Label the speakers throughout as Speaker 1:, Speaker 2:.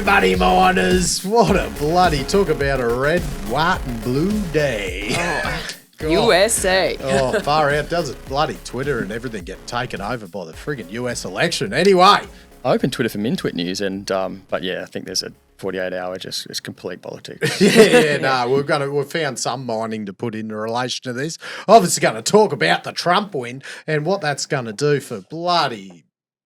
Speaker 1: everybody, miners. What a bloody talk about a red, white and blue day. God.
Speaker 2: USA.
Speaker 1: Oh, far out. Does it bloody Twitter and everything get taken over by the friggin' US election? Anyway.
Speaker 3: I opened Twitter for Min-Twit news, but yeah, I think there's a 48-hour just complete politics.
Speaker 1: We've found some mining to put in relation to this. Obviously going to talk about the Trump win and what that's going to do for bloody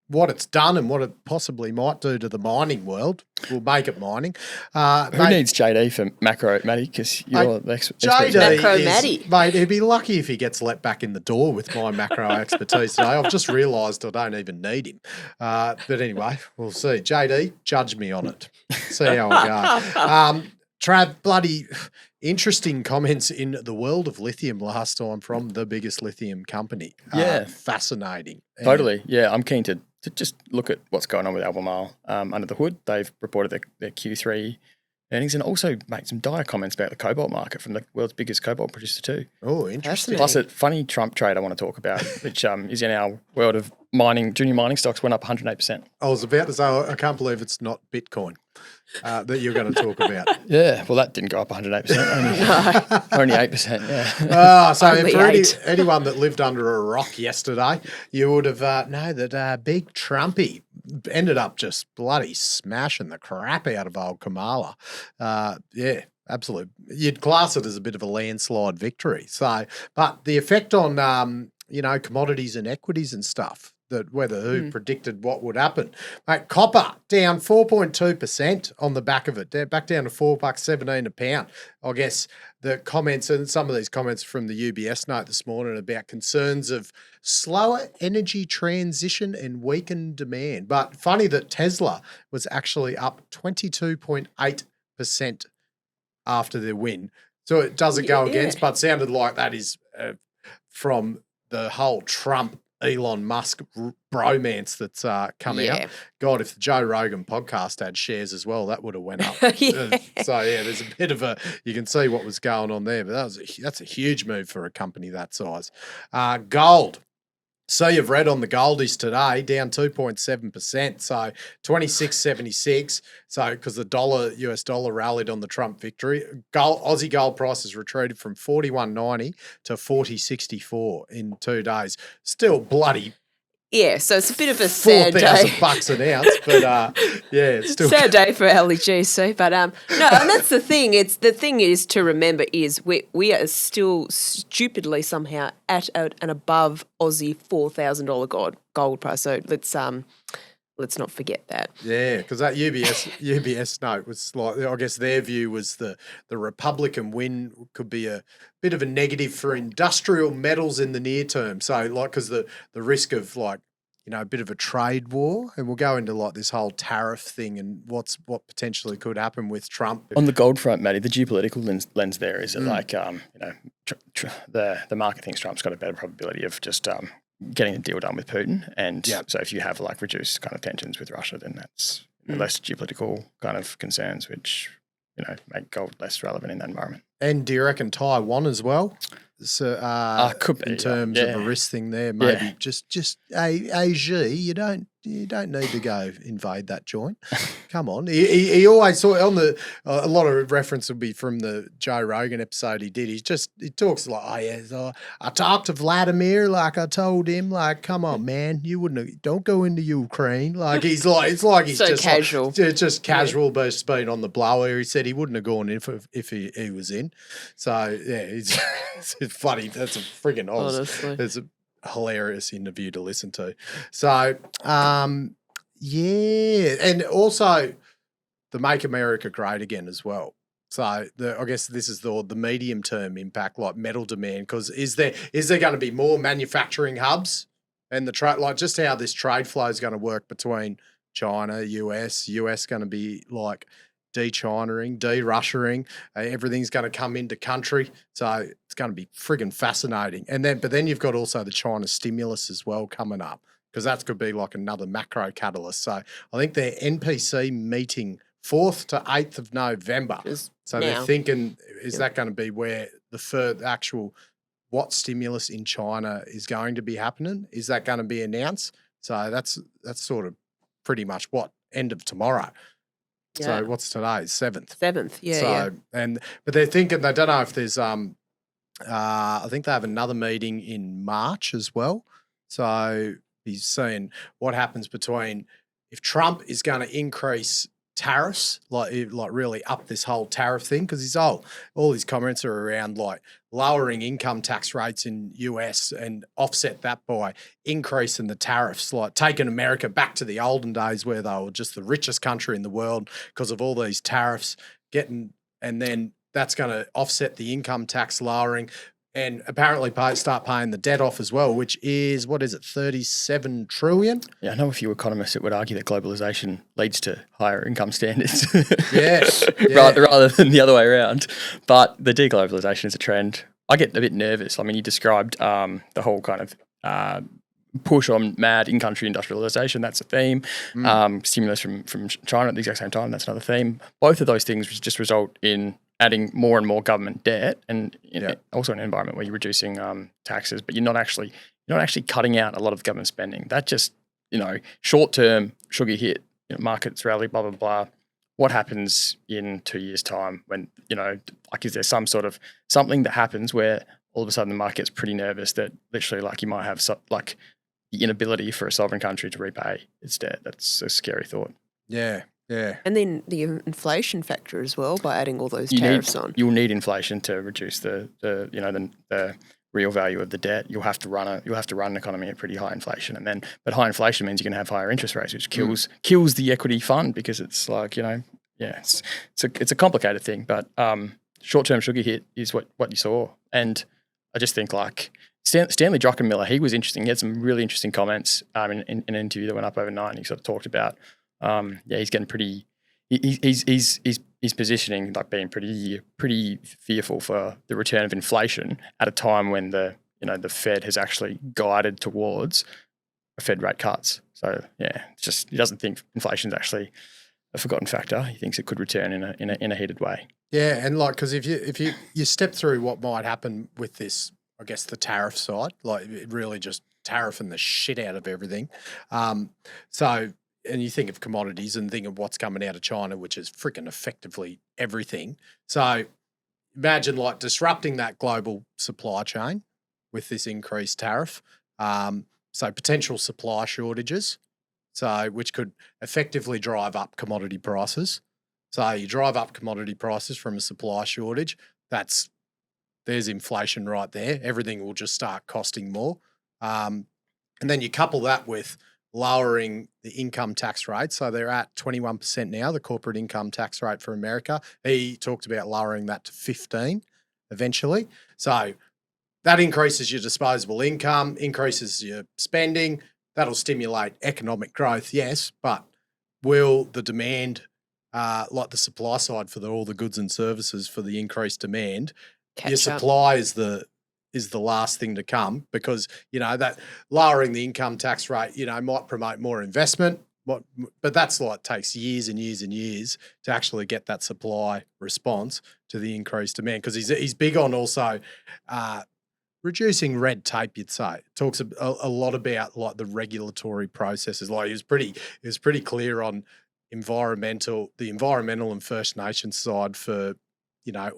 Speaker 1: what it's done and what it possibly might do to the mining world. We'll make it mining.
Speaker 3: Who needs JD for macro, Matty? Because you're the expert.
Speaker 2: Macro Matty.
Speaker 1: Mate, he'd be lucky if he gets let back in the door with my macro expertise today. I've just realised I don't even need him. But anyway, we'll see. JD, judge me on it. See how I go. Trav, bloody interesting comments in the world of lithium last time from the biggest lithium company.
Speaker 3: Yeah.
Speaker 1: Fascinating.
Speaker 3: Totally. Yeah, I'm keen to just look at what's going on with Albemarle under the hood. They've reported their Q3 earnings and also make some dire comments about the cobalt market from the world's biggest cobalt producer too.
Speaker 1: Oh, interesting.
Speaker 3: Plus a funny Trump trade I want to talk about, which is in our world of mining. Junior mining stocks went up 108%.
Speaker 1: I was about to say, I can't believe it's not Bitcoin that you're going to talk about.
Speaker 3: Yeah, well, that didn't go up 108%. Only 8%, yeah.
Speaker 1: So for anyone that lived under a rock yesterday, you would have known that Big Trumpy ended up just bloody smashing the crap out of old Kamala. Yeah, absolutely. You'd class it as a bit of a landslide victory. So, but the effect on, commodities and equities and stuff, that whether who predicted what would happen. Mate, copper down 4.2% on the back of it. They're back down to $4.17 a pound. I guess the comments and some of these comments from the UBS note this morning about concerns of slower energy transition and weakened demand. But funny that Tesla was actually up 22.8% after their win. So it doesn't go against, but sounded like that is from the whole Trump Elon Musk bromance that's come out. God, if the Joe Rogan podcast had shares as well, that would have went up. There's a bit of you can see what was going on there, but that's a huge move for a company that size. Gold. So you've read on the goldies today, down 2.7%, so 26.76. So because the US dollar rallied on the Trump victory, Aussie gold prices retreated from 41.90 to 40.64 in 2 days. Still bloody.
Speaker 2: Yeah, so it's a bit of a sad day.
Speaker 1: $4,000 an ounce, but it's still
Speaker 2: sad day for LEGC. But no, and that's the thing. The thing is to remember is we are still stupidly somehow at and above Aussie $4,000 gold price. So let's not forget that.
Speaker 1: Yeah, because that UBS note was like, I guess their view was the Republican win could be a bit of a negative for industrial metals in the near term. So because the risk of a bit of a trade war, and we'll go into this whole tariff thing and what potentially could happen with Trump.
Speaker 3: On the gold front, Matty, the geopolitical lens there is the market thinks Trump's got a better probability of just getting a deal done with Putin, and so if you have reduced kind of tensions with Russia, then that's less geopolitical kind of concerns, which make gold less relevant in that environment.
Speaker 1: And do you reckon Taiwan as well? So
Speaker 3: could be,
Speaker 1: in terms of a risk thing there, maybe just Asia, you don't need to go invade that joint. Come on, he always saw on a lot of reference will be from the Joe Rogan episode he did. He talks I talked to Vladimir like I told him come on man, don't go into Ukraine. He's so just
Speaker 2: casual,
Speaker 1: just casual, but just being on the blower. He said he wouldn't have gone in if he was in. So it's funny. That's a friggin' honestly. It's a hilarious interview to listen to. So, and also the Make America Great Again as well. So I guess this is the medium term impact, like metal demand, because is there going to be more manufacturing hubs and the trade, just how this trade flow is going to work between China, US going to be de-Chinaing, de-Russiaing, everything's going to come into country. So it's going to be friggin' fascinating. But then you've got also the China stimulus as well coming up, because that could be another macro catalyst. So I think their NPC meeting 4th to 8th of November. So they're thinking, is that going to be where the actual what stimulus in China is going to be happening? Is that going to be announced? So that's sort of pretty much end of tomorrow.
Speaker 2: Yeah.
Speaker 1: So what's today? 7th.
Speaker 2: 7th, yeah,
Speaker 1: So but they're thinking they don't know if there's I think they have another meeting in March as well. So he's seeing what happens between if Trump is going to increase tariffs, like really up this whole tariff thing, because all his comments are around like lowering income tax rates in US and offset that by increasing the tariffs, like taking America back to the olden days where they were just the richest country in the world because of all these tariffs and then that's going to offset the income tax lowering and apparently start paying the debt off as well, which is, 37 trillion?
Speaker 3: Yeah, I know a few economists that would argue that globalization leads to higher income standards.
Speaker 1: Yeah.
Speaker 3: Rather than the other way around. But the deglobalization is a trend. I get a bit nervous. I mean, you described the whole kind of push on mad in-country industrialization. That's a theme. Stimulus from China at the exact same time. That's another theme. Both of those things just result in adding more and more government debt, and also an environment where you're reducing taxes, but you're not actually cutting out a lot of government spending. That just short-term sugar hit, markets rally, blah blah blah. What happens in 2 years' time when is there some sort of something that happens where all of a sudden the market gets pretty nervous that literally you might have the inability for a sovereign country to repay its debt? That's a scary thought.
Speaker 1: Yeah. Yeah.
Speaker 2: And then the inflation factor as well by adding all those tariffs on.
Speaker 3: You'll need inflation to reduce the real value of the debt. You'll have to run an economy at pretty high inflation, but high inflation means you're going to have higher interest rates, which kills the equity fund because it's it's a complicated thing. But short-term sugar hit is what you saw, and I just think Stanley Druckenmiller, he was interesting. He had some really interesting comments in an interview that went up overnight. And he sort of talked about. He's getting pretty. He's positioning being pretty fearful for the return of inflation at a time when the Fed has actually guided towards a Fed rate cuts. So it's just he doesn't think inflation's actually a forgotten factor. He thinks it could return in a heated way. Yeah,
Speaker 1: and because if you step through what might happen with this, I guess the tariff side, it really just tariffing the shit out of everything. And you think of commodities and think of what's coming out of China, which is freaking effectively everything. So imagine disrupting that global supply chain with this increased tariff. So potential supply shortages, which could effectively drive up commodity prices. So you drive up commodity prices from a supply shortage. There's inflation right there. Everything will just start costing more. And then you couple that with lowering the income tax rate. So they're at 21% now, the corporate income tax rate for America. He talked about lowering that to 15 eventually. So that increases your disposable income, increases your spending. That'll stimulate economic growth, yes, but will the demand, the supply side for all the goods and services for the increased demand, your supply is the last thing to come because, that lowering the income tax rate, might promote more investment, but that's takes years and years and years to actually get that supply response to the increased demand because he's big on also reducing red tape, you'd say. Talks a lot about the regulatory processes. He was pretty clear on the environmental and First Nations side for,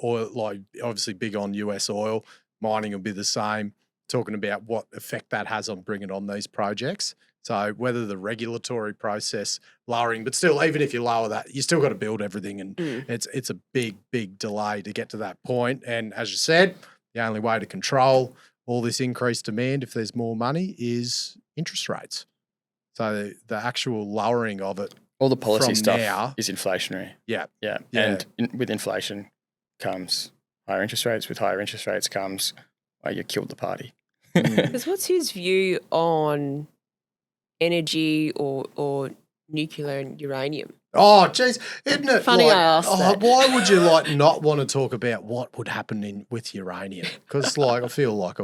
Speaker 1: oil, obviously big on US oil. Mining will be the same, talking about what effect that has on bringing on these projects. So whether the regulatory process lowering, but still, even if you lower that, you still got to build everything, and it's a big delay to get to that point. And as you said, the only way to control all this increased demand, if there's more money, is interest rates. So the actual lowering of it,
Speaker 3: all the policy stuff
Speaker 1: now,
Speaker 3: is inflationary.
Speaker 1: Yeah.
Speaker 3: And with inflation comes higher interest rates. With higher interest rates comes, you killed the party.
Speaker 2: Because what's his view on energy or nuclear and uranium?
Speaker 1: Oh, geez, isn't it
Speaker 2: funny? I asked that.
Speaker 1: Why would you not want to talk about what would happen with uranium? Because I feel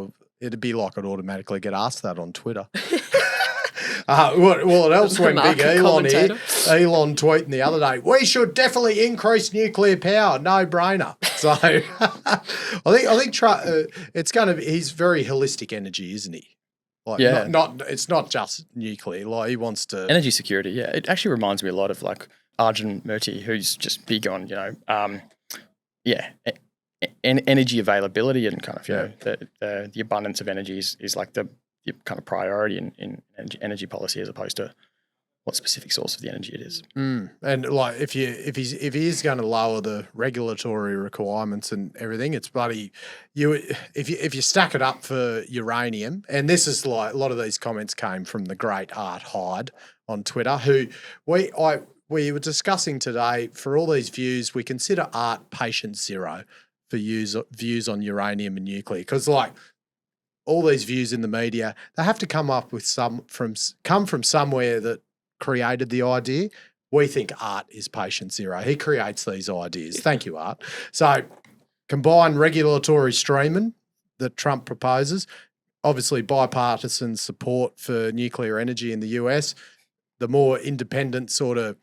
Speaker 1: it'd be I'd automatically get asked that on Twitter. What else went big? Elon here. Elon tweeting the other day, we should definitely increase nuclear power. No brainer. So I think it's going to be, he's very holistic energy, isn't he? It's not just nuclear. He wants to
Speaker 3: energy security. Yeah, it actually reminds me a lot of Arjun Murti, who's just big on, energy availability and kind of, the abundance of energy is like the kind of priority in energy policy as opposed to what specific source of the energy it is.
Speaker 1: And like if he is going to lower the regulatory requirements and everything, it's bloody if you stack it up for uranium, and this is like a lot of these comments came from the great Art Hyde on Twitter, who we were discussing today. For all these views, we consider Art patient zero for views on uranium and nuclear, because like all these views in the media, they have to come from somewhere that created the idea. We think Art is patient zero. He creates these ideas. Thank you, Art. So combine regulatory streaming that Trump proposes, obviously bipartisan support for nuclear energy in the US, the more independent sort of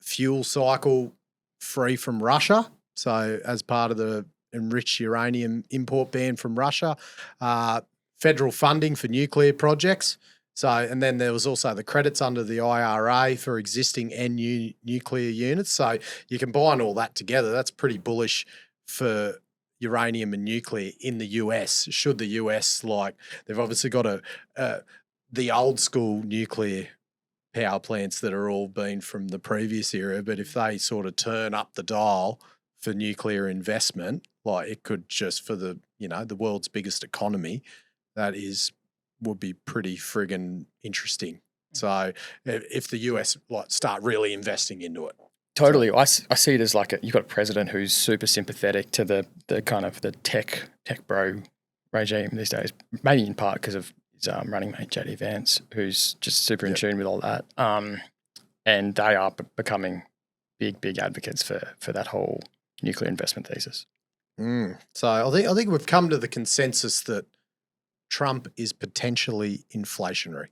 Speaker 1: fuel cycle free from Russia. So as part of the enriched uranium import ban from Russia, federal funding for nuclear projects. So, and then there was also the credits under the IRA for existing and new nuclear units. So you combine all that together, that's pretty bullish for uranium and nuclear in the US. Should the US, like, they've obviously got the old school nuclear power plants that are all been from the previous era, but if they sort of turn up the dial for nuclear investment, like it could just for the world's biggest economy, would be pretty friggin' interesting. So if the US start really investing into it.
Speaker 3: Totally. I see it as like you've got a president who's super sympathetic to the kind of the tech bro regime these days, maybe in part because of his running mate, JD Vance, who's just super in tune with all that. And they are becoming big advocates for that whole nuclear investment thesis.
Speaker 1: So I think we've come to the consensus that Trump is potentially inflationary.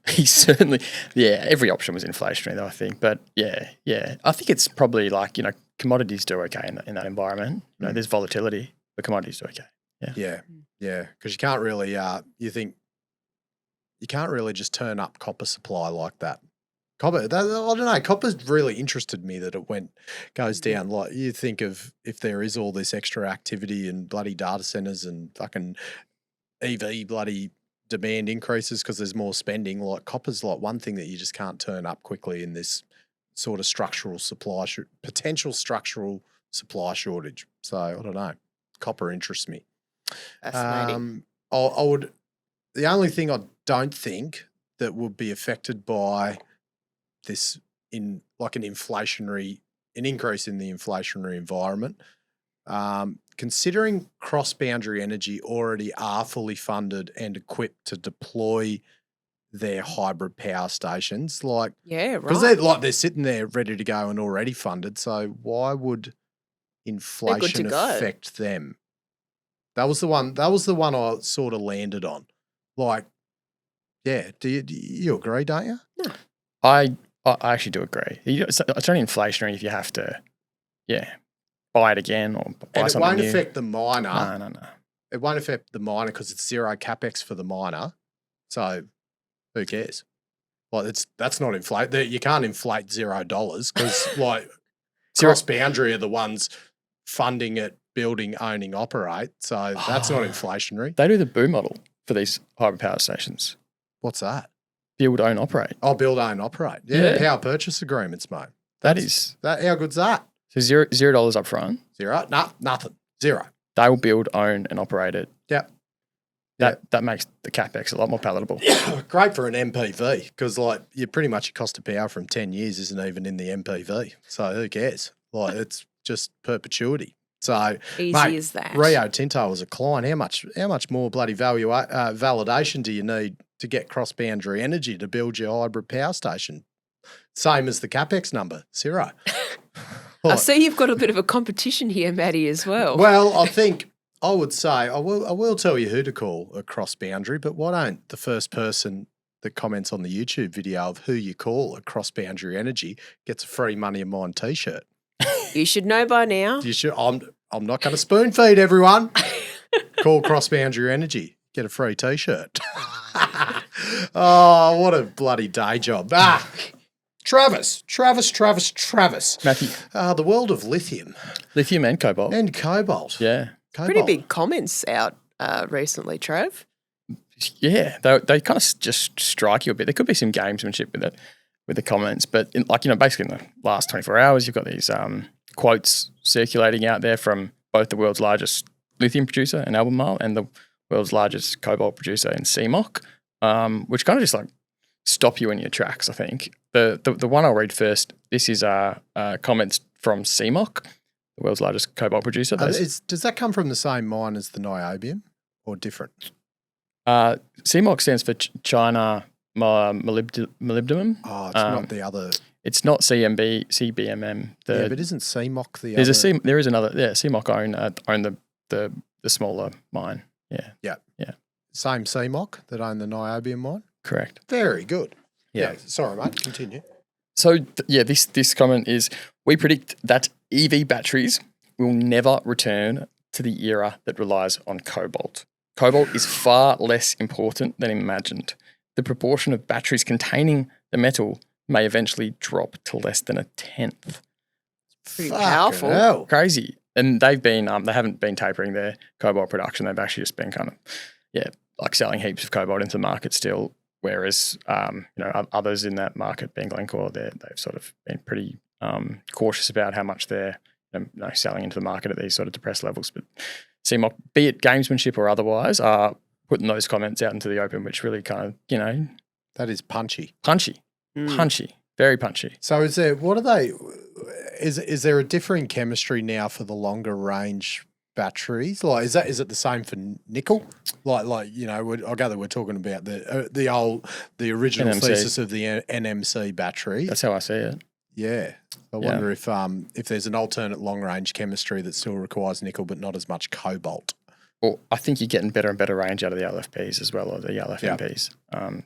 Speaker 3: He's certainly, every option was inflationary though, I think. But yeah. I think it's probably like, commodities do okay in that environment. There's volatility, but commodities do okay.
Speaker 1: Yeah. Because you can't really, you can't really just turn up copper supply like that. Copper, I don't know, copper's really interested me that it goes down. Like you think of if there is all this extra activity and bloody data centers and fucking EV bloody demand increases because there's more spending, like copper's like one thing that you just can't turn up quickly in this sort of potential structural supply shortage. So I don't know. Copper interests me.
Speaker 2: Fascinating.
Speaker 1: The only thing I don't think that would be affected by this an increase in the inflationary environment, considering CrossBoundary Energy already are fully funded and equipped to deploy their hybrid power stations, because they're sitting there ready to go and already funded. So why would inflation affect them? That was the one I sort of landed on. Do you agree? Don't you?
Speaker 2: No.
Speaker 3: I actually do agree. It's only inflationary if you have to, buy it again or buy something new.
Speaker 1: And it won't affect the miner.
Speaker 3: No.
Speaker 1: It won't affect the miner because it's zero capex for the miner. So who cares? That's not inflate. You can't inflate $0 because CrossBoundary are the ones funding it, building, owning, operate. So that's not inflationary.
Speaker 3: They do the boo model for these hybrid power stations.
Speaker 1: What's that?
Speaker 3: Build, own, operate.
Speaker 1: Oh, build, own, operate. Yeah. Power purchase agreements, mate. How good's that?
Speaker 3: So $0 up front.
Speaker 1: Zero? No, nothing. Zero.
Speaker 3: They will build, own, and operate it.
Speaker 1: Yep.
Speaker 3: That makes the capex a lot more palatable.
Speaker 1: Great for an MPV because your cost of power from 10 years isn't even in the MPV. So who cares? It's just perpetuity. So
Speaker 2: easy as that.
Speaker 1: Rio Tinto was a client. How much more bloody validation do you need to get CrossBoundary Energy to build your hybrid power station? Same as the capex number, zero.
Speaker 2: I see you've got a bit of a competition here, Maddie, as well.
Speaker 1: Well, I would say I will tell you who to call a CrossBoundary, but why don't the first person that comments on the YouTube video of who you call a CrossBoundary Energy gets a free Money of Mine t-shirt?
Speaker 2: You should know by now.
Speaker 1: You should. I'm not going to spoon feed everyone. Call CrossBoundary Energy, get a free t-shirt. Oh, what a bloody day job! Travis.
Speaker 3: Matthew.
Speaker 1: The world of lithium
Speaker 3: Lithium and cobalt.
Speaker 1: and cobalt.
Speaker 3: Yeah.
Speaker 1: Cobalt.
Speaker 2: Pretty big comments out recently, Trav.
Speaker 3: Yeah. They kind of just strike you a bit. There could be some gamesmanship with the comments, but basically in the last 24 hours, you've got these quotes circulating out there from both the world's largest lithium producer in Albemarle and the world's largest cobalt producer in CMOC, which kind of just like stop you in your tracks, I think. The one I'll read first, this is comments from CMOC, the world's largest cobalt producer.
Speaker 1: Does that come from the same mine as the niobium or different?
Speaker 3: CMOC stands for China Molybdenum.
Speaker 1: Oh, it's not the other.
Speaker 3: It's not CBMM.
Speaker 1: But isn't CMOC the
Speaker 3: there's
Speaker 1: other?
Speaker 3: There is another. Yeah, CMOC own the smaller mine. Yeah.
Speaker 1: Same CMOC that own the niobium mine?
Speaker 3: Correct.
Speaker 1: Very good.
Speaker 3: Yeah.
Speaker 1: Sorry, mate. Continue.
Speaker 3: So, this comment is, we predict that EV batteries will never return to the era that relies on cobalt. Cobalt is far less important than imagined. The proportion of batteries containing the metal may eventually drop to less than a tenth.
Speaker 2: Pretty
Speaker 1: Fucking
Speaker 2: powerful.
Speaker 1: hell.
Speaker 3: Crazy. And they've been, they haven't been tapering their cobalt production. They've actually just been kind of, like selling heaps of cobalt into the market still. Whereas, others in that market, being Glencore, they've sort of been pretty cautious about how much they're selling into the market at these sort of depressed levels. But CMOC, be it gamesmanship or otherwise, are putting those comments out into the open, which really kind of,
Speaker 1: That is punchy.
Speaker 3: punchy, very punchy.
Speaker 1: So is there, what are they, is there a differing chemistry now for the longer range batteries? Like, is it the same for nickel? I gather we're talking about the original
Speaker 3: NMC.
Speaker 1: thesis of the NMC battery.
Speaker 3: That's how I see it.
Speaker 1: Yeah. I wonder if there's an alternate long range chemistry that still requires nickel but not as much cobalt.
Speaker 3: Well, I think you're getting better and better range out of the LFPs as well, or the LFMPs.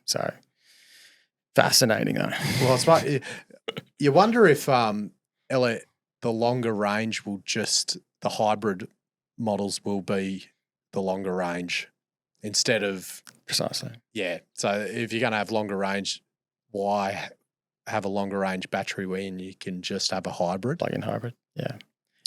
Speaker 3: So fascinating though.
Speaker 1: Well, I suppose you wonder if the longer range will just, the hybrid models will be the longer range instead of.
Speaker 3: Precisely.
Speaker 1: Yeah. So if you're going to have longer range, why have a longer range battery when you can just have a hybrid?
Speaker 3: Plug-in hybrid. Yeah.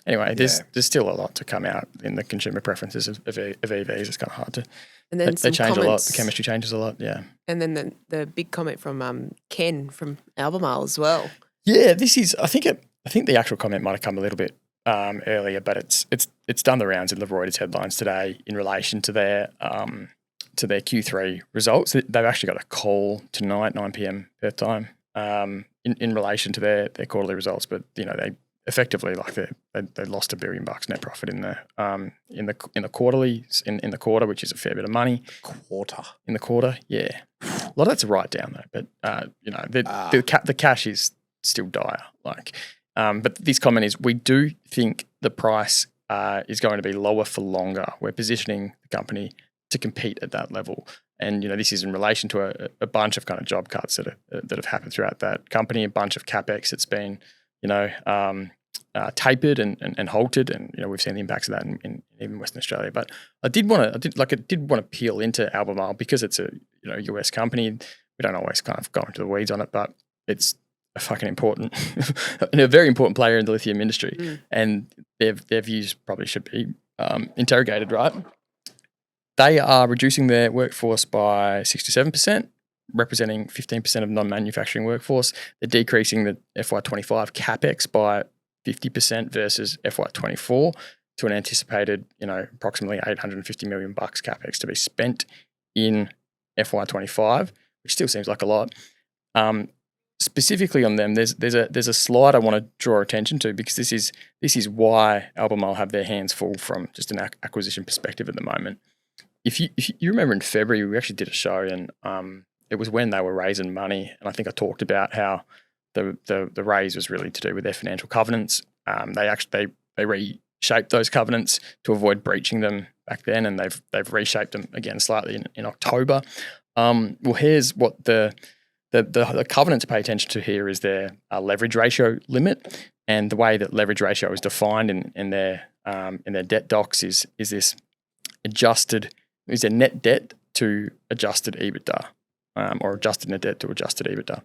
Speaker 3: Anyway, there's still a lot to come out in the consumer preferences of EVs. It's kind of hard to.
Speaker 2: And then
Speaker 3: they change a lot. The chemistry changes a lot. Yeah.
Speaker 2: And then the big comment from Ken from Albemarle as well.
Speaker 3: Yeah, this is. I think the actual comment might have come a little bit earlier, but it's done the rounds in the Reuters headlines today in relation to their Q3 results. They've actually got a call tonight, 9 p.m. Perth time, in relation to their quarterly results. But they effectively they lost $1 billion net profit in the quarterly in the quarter, which is a fair bit of money. In the quarter, yeah. A lot of that's a write down though, but the cash is still dire. But this comment is, we do think the price is going to be lower for longer. We're positioning the company to compete at that level. And, this is in relation to a bunch of kind of job cuts that have happened throughout that company, a bunch of CapEx that's been, tapered and halted. And, we've seen the impacts of that in even Western Australia. But I did want to peel into Albemarle because it's a, US company. We don't always kind of go into the weeds on it, but it's a fucking important and a very important player in the lithium industry. And their views probably should be interrogated, right? They are reducing their workforce by 67%, representing 15% of non-manufacturing workforce. They're decreasing the FY25 CapEx by 50% versus FY24 to an anticipated, approximately $850 million CapEx to be spent in FY25, which still seems like a lot. Specifically on them, there's a slide I want to draw attention to, because this is why Albemarle have their hands full from just an acquisition perspective at the moment. If you remember in February, we actually did a show, and it was when they were raising money, and I think I talked about how the raise was really to do with their financial covenants. They reshaped those covenants to avoid breaching them back then, and they've reshaped them again slightly in October. Well, here's what the covenant to pay attention to here is their leverage ratio limit, and the way that leverage ratio is defined in their debt docs is this a net debt to adjusted EBITDA, or adjusted net debt to adjusted EBITDA.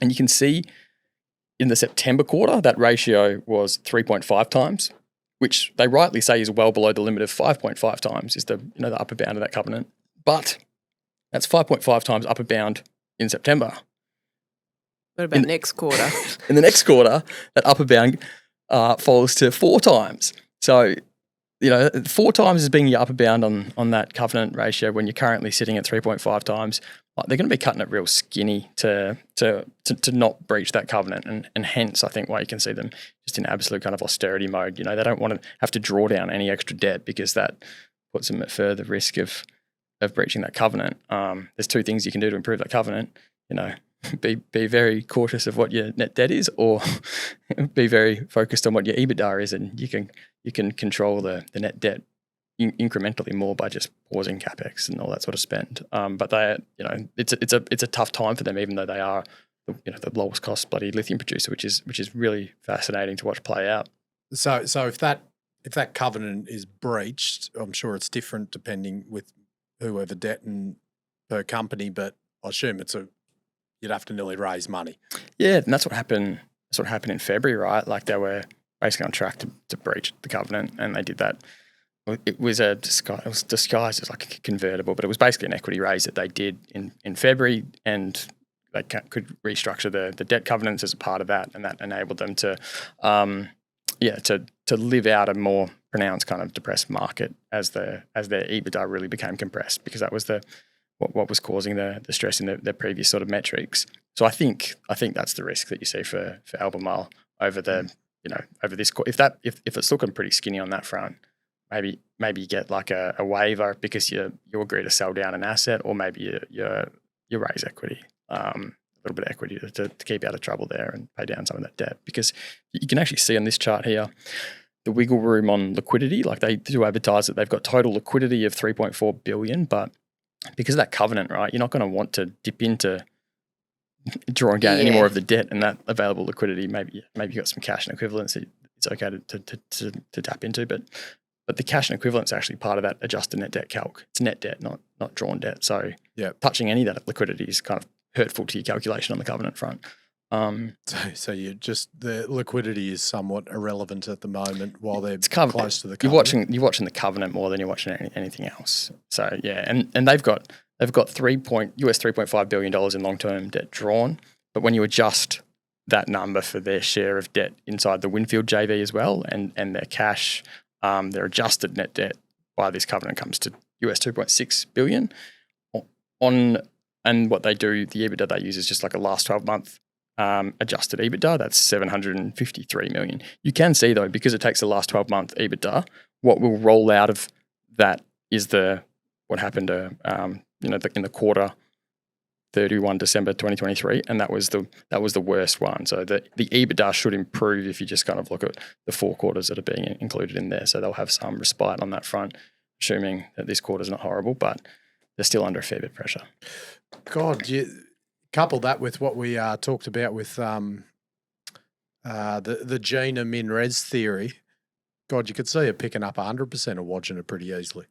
Speaker 3: And you can see in the September quarter, that ratio was 3.5 times, which they rightly say is well below the limit of 5.5 times is the upper bound of that covenant. But that's 5.5 times upper bound in September.
Speaker 2: What about next quarter?
Speaker 3: In the next quarter, that upper bound falls to 4 times. So, 4 times is being your upper bound on that covenant ratio when you're currently sitting at 3.5 times. They're going to be cutting it real skinny to not breach that covenant, and hence I think why you can see them just in absolute kind of austerity mode. They don't want to have to draw down any extra debt because that puts them at further risk of breaching that covenant. There's 2 things you can do to improve that covenant. Be very cautious of what your net debt is, or be very focused on what your EBITDA is, and you can control the net debt incrementally more by just pausing capex and all that sort of spend. But it's a tough time for them, even though they are the lowest cost bloody lithium producer, which is really fascinating to watch play out.
Speaker 1: So if that covenant is breached, I'm sure it's different depending with whoever debt and per company, but I assume you'd have to nearly raise money. Yeah,
Speaker 3: and that's what happened. That's what happened in February, right? Like they were basically on track to breach the covenant, and they did that. It was disguised as like a convertible, but it was basically an equity raise that they did in February, and they could restructure the debt covenants as a part of that, and that enabled them to live out a more pronounced kind of depressed market as their EBITDA really became compressed, because that was what was causing the stress in their previous sort of metrics. So I think that's the risk that you see for Albemarle over over this. If it's looking pretty skinny on that front, maybe you get like a waiver because you agree to sell down an asset, or maybe you raise equity, a little bit of equity to keep out of trouble there and pay down some of that debt. Because you can actually see on this chart here the wiggle room on liquidity. Like they do advertise that they've got total liquidity of 3.4 billion, but because of that covenant, right, you're not going to want to dip into drawing down any more of the debt and that available liquidity. Maybe you've got some cash and equivalents that it's okay to tap into, but the cash and equivalents are actually part of that adjusted net debt calc. It's net debt, not drawn debt. So touching any of that liquidity is kind of hurtful to your calculation on the covenant front.
Speaker 1: So the liquidity is somewhat irrelevant at the moment while they're close to the covenant.
Speaker 3: You're watching the covenant more than you're watching anything else. So and they've got $3.5 billion in long-term debt drawn, but when you adjust that number for their share of debt inside the Winfield JV as well, and their cash, their adjusted net debt by this covenant comes to $2.6 billion. And what they do, the EBITDA they use is just like a last 12-month adjusted EBITDA. That's $753 million. You can see though, because it takes the last 12-month EBITDA, what will roll out of that is what happened in the quarter 31 December 2023, and that was the worst one. So the EBITDA should improve if you just kind of look at the 4 quarters that are being included in there. So they'll have some respite on that front, assuming that this quarter's not horrible, but they're still under a fair bit of pressure.
Speaker 1: God, you couple that with what we talked about with the Gina min res theory. God, you could see it picking up 100% of Wodgina pretty easily.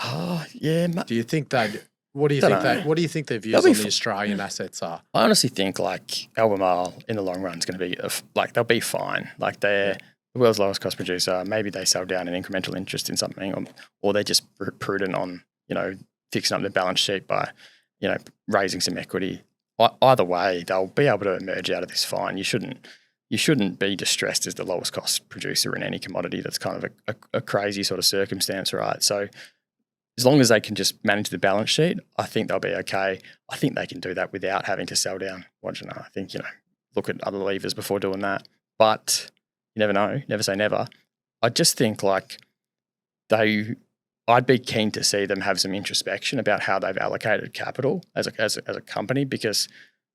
Speaker 3: Oh yeah.
Speaker 1: Do you think they'd? What do you think their views on the Australian assets are?
Speaker 3: I honestly think like Albemarle in the long run is going to be they'll be fine. Like they're the world's lowest cost producer. Maybe they sell down an incremental interest in something, or they're just prudent on fixing up their balance sheet by raising some equity. Either way, they'll be able to emerge out of this fine. You shouldn't be distressed as the lowest cost producer in any commodity. That's kind of a crazy sort of circumstance, right? So as long as they can just manage the balance sheet, I think they'll be okay. I think they can do that without having to sell down Wodgina. I think, look at other levers before doing that. But you never know, never say never. I just think I'd be keen to see them have some introspection about how they've allocated capital as a company, because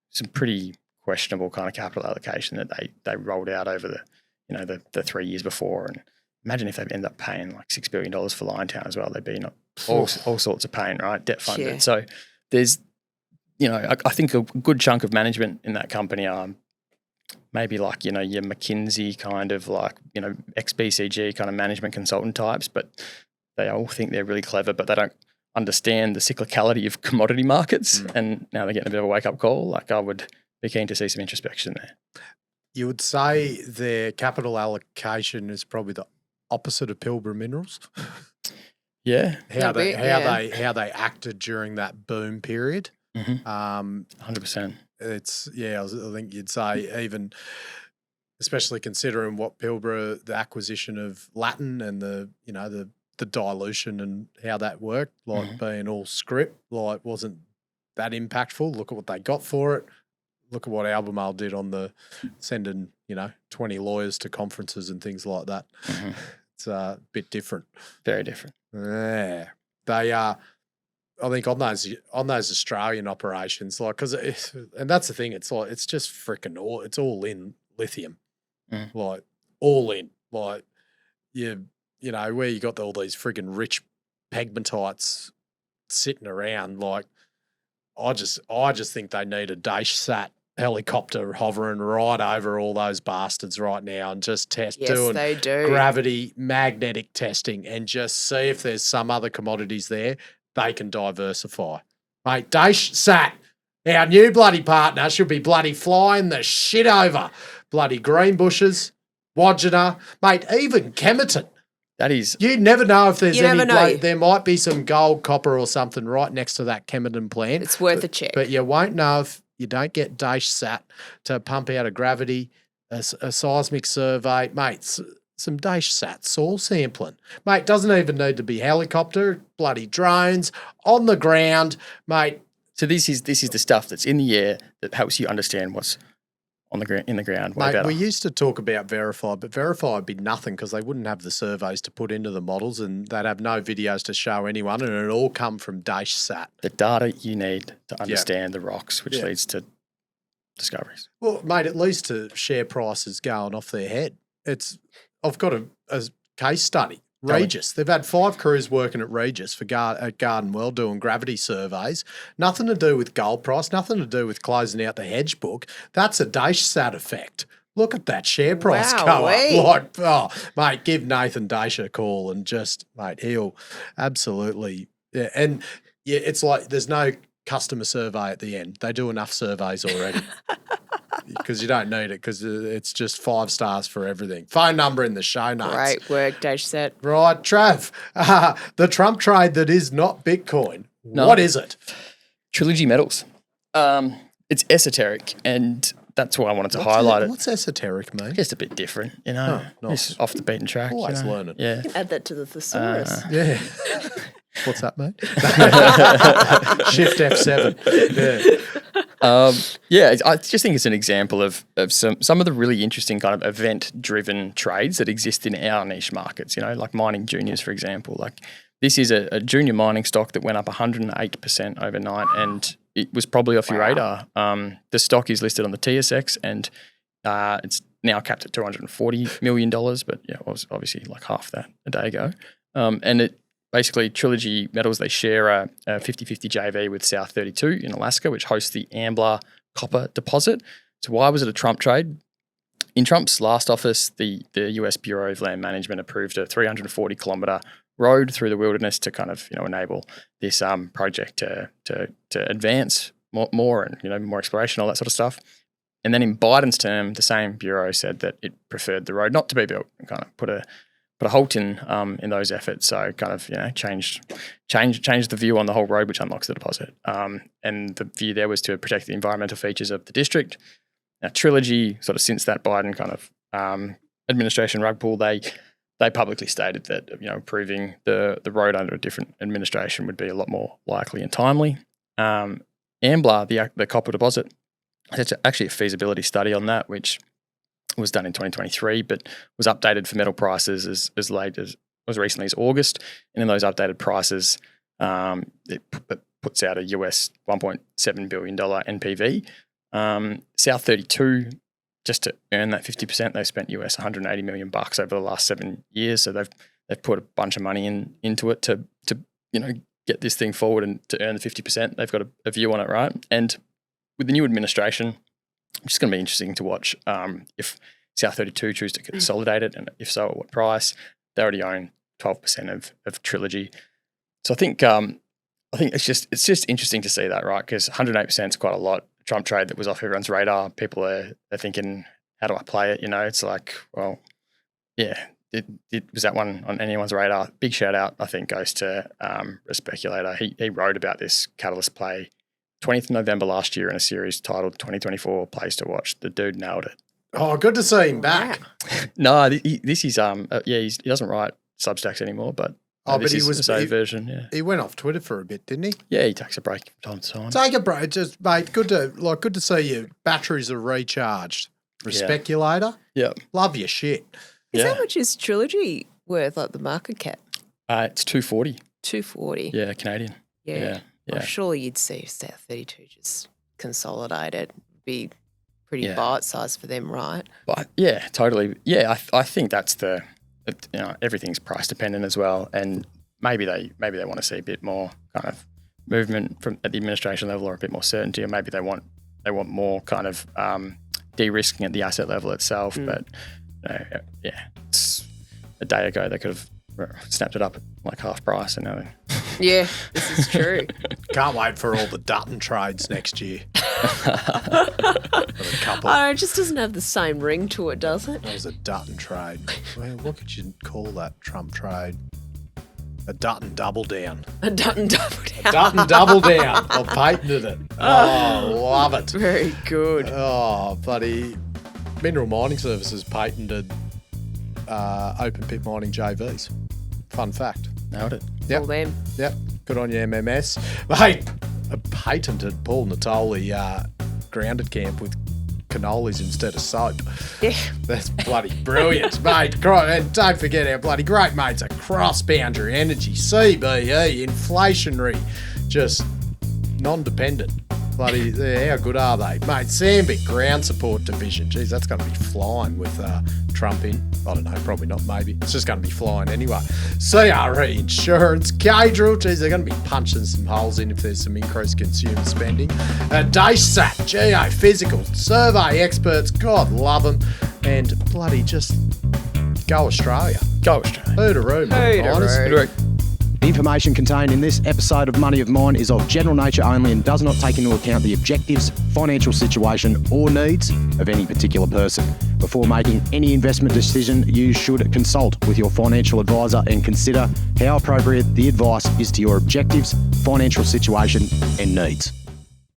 Speaker 3: some pretty questionable kind of capital allocation that they rolled out over the 3 years before. And imagine if they end up paying like $6 billion for Liontown as well. They'd be in all sorts of pain, right? Debt funded.
Speaker 2: Yeah.
Speaker 3: So there's, I think a good chunk of management in that company are maybe like, your McKinsey kind of ex-BCG kind of management consultant types, but they all think they're really clever, but they don't understand the cyclicality of commodity markets. And now they're getting a bit of a wake-up call. Like I would be keen to see some introspection there.
Speaker 1: You would say their capital allocation is probably the opposite of Pilbara Minerals.
Speaker 3: Yeah,
Speaker 1: How they acted during that boom period.
Speaker 3: 100%.
Speaker 1: It's I think you'd say, even especially considering what Pilbara, the acquisition of Latin and the dilution and how that worked, like being all script, like wasn't that impactful. Look at what they got for it. Look at what Albemarle did on the sending 20 lawyers to conferences and things like that. It's a bit different. Very different. Yeah, they are. I think on those Australian operations, like, and that's the thing. It's like it's just freaking all. It's all in lithium, like all in. Like where you got all these freaking rich pegmatites sitting around. Like I just think they need a Daesh Sat helicopter hovering right over all those bastards right now and just doing gravity magnetic testing and just see if there's some other commodities there they can diversify. Mate, Daesh Sat, our new bloody partner, should be bloody flying the shit over bloody Greenbushes, Wodgina, mate, even Kemerton.
Speaker 3: That is...
Speaker 1: You never know if there's there might be some gold, copper or something right next to that Kemerton plant.
Speaker 2: It's worth a check.
Speaker 1: But you won't know if you don't get Daesh Sat to pump out a gravity, a seismic survey. Mate, some Daesh Sat soil sampling. Mate, doesn't even need to be helicopter, bloody drones, on the ground, mate.
Speaker 3: So this is the stuff that's in the air that helps you understand what's in the ground.
Speaker 1: Mate, we used to talk about Verify, but Verify would be nothing because they wouldn't have the surveys to put into the models and they'd have no videos to show anyone, and it'd all come from Daesh Sat.
Speaker 3: The data you need to understand the rocks, which leads to discoveries.
Speaker 1: Well, mate, at least to share prices going off their head. I've got a case study. Regis. They've had 5 crews working at Regis at Garden Well doing gravity surveys. Nothing to do with gold price, nothing to do with closing out the hedge book. That's a Daesh Sat effect. Look at that share price go up. Like, mate, give Nathan Daesh a call and just, mate, he'll absolutely. Yeah, and it's like there's no customer survey at the end. They do enough surveys already. Because you don't need it because it's just 5 stars for everything. Phone number in the show notes.
Speaker 2: Great work, Daesh Sat.
Speaker 1: Right, Trav. The Trump trade that is not Bitcoin. No. What is it?
Speaker 3: Trilogy Metals. It's esoteric, and that's why I wanted to highlight it.
Speaker 1: What's esoteric, mate?
Speaker 3: Just a bit different, nice. It's off the beaten track.
Speaker 1: Always learn it.
Speaker 3: Yeah.
Speaker 2: You can add that to the thesaurus.
Speaker 1: Yeah. What's that, mate? Shift F7.
Speaker 3: Yeah. I just think it's an example of some of the really interesting kind of event-driven trades that exist in our niche markets, like mining juniors, for example. Like this is a junior mining stock that went up 108% overnight, and it was probably off your radar. The stock is listed on the TSX, and it's now capped at $240 million, but it was obviously like half that a day ago. And it basically, Trilogy Metals, they share a 50-50 JV with South 32 in Alaska, which hosts the Ambler copper deposit. So why was it a Trump trade? In Trump's last office, the US Bureau of Land Management approved a 340-kilometre road through the wilderness to kind of enable this project to advance more and more exploration, all that sort of stuff. And then in Biden's term, the same bureau said that it preferred the road not to be built and kind of put a halt in those efforts. So kind of changed the view on the whole road, which unlocks the deposit. And the view there was to protect the environmental features of the district. Now Trilogy, sort of since that Biden kind of administration rug pull, they publicly stated that approving the road under a different administration would be a lot more likely and timely. Ambler, the copper deposit, there's actually a feasibility study on that, which was done in 2023, but was updated for metal prices as recently as August. And in those updated prices, it puts out a US $1.7 billion NPV. South 32, just to earn that 50%, they've spent US $180 million over the last 7 years. So they've put a bunch of money into it to get this thing forward and to earn the 50%. They've got a view on it, right? And with the new administration, it's just going to be interesting to watch if South 32 choose to consolidate it, and if so, at what price. They already own 12% of Trilogy. So I think it's just interesting to see that, right? Because 108% is quite a lot. Trump trade that was off everyone's radar. People are thinking, how do I play it? It's like, well, yeah, was that one on anyone's radar? Big shout out, I think, goes to a speculator. He wrote about this catalyst play 20th November last year in a series titled 2024 Plays to Watch. The dude nailed it.
Speaker 1: Oh, good to see him back.
Speaker 3: No, this is he doesn't write Substacks anymore, but
Speaker 1: but he was
Speaker 3: the same version. Yeah,
Speaker 1: he went off Twitter for a bit, didn't he?
Speaker 3: Yeah, he takes a break from time to time.
Speaker 1: Take a break, just mate. Good to see your batteries are recharged. Respeculator,
Speaker 3: yeah,
Speaker 1: love your shit.
Speaker 2: How much is Trilogy worth? Like the market cap?
Speaker 3: It's 240.
Speaker 2: 240.
Speaker 3: Yeah, Canadian.
Speaker 2: Yeah. Well, surely you'd see South 32 just consolidate it. Be pretty bite size for them, right?
Speaker 3: But yeah, totally. Yeah, I think that's everything's price dependent as well, and maybe they want to see a bit more kind of movement from at the administration level, or a bit more certainty, or maybe they want more kind of de-risking at the asset level itself. But it's a day ago they could have snapped it up at like half price, and now
Speaker 2: yeah, this is true.
Speaker 1: Can't wait for all the Dutton trades next year. A couple.
Speaker 2: Oh, it just doesn't have the same ring to it, does it?
Speaker 1: That was a Dutton trade. Well, what could you call that Trump trade? A Dutton double down.
Speaker 2: A Dutton double down.
Speaker 1: A Dutton double down. I patented it. Oh, love it.
Speaker 2: Very good.
Speaker 1: Oh, bloody Mineral Mining Services patented open pit mining JVs. Fun fact.
Speaker 3: Nailed it.
Speaker 2: All them.
Speaker 1: Yep. Good on you, MMS. Mate, a patented Paul Natoli grounded camp with cannolis instead of soap.
Speaker 2: Yeah.
Speaker 1: That's bloody brilliant, mate. And don't forget our bloody great mates at CrossBoundary Energy, CBE, inflationary, just non-dependent. Bloody, how good are they? Mate, Sandvik Ground Support division. Geez, that's going to be flying with Trump in. I don't know, probably not, maybe. It's just going to be flying anyway. CRE Insurance, K-Drill. Geez, they're going to be punching some holes in if there's some increased consumer spending. DASAT, Geophysical, survey experts, God love them. And bloody just go Australia.
Speaker 3: Go Australia.
Speaker 1: Hoodaroo, mate.
Speaker 2: Hoodaroo.
Speaker 4: The information contained in this episode of Money of Mine is of general nature only and does not take into account the objectives, financial situation or needs of any particular person. Before making any investment decision, you should consult with your financial advisor and consider how appropriate the advice is to your objectives, financial situation and needs.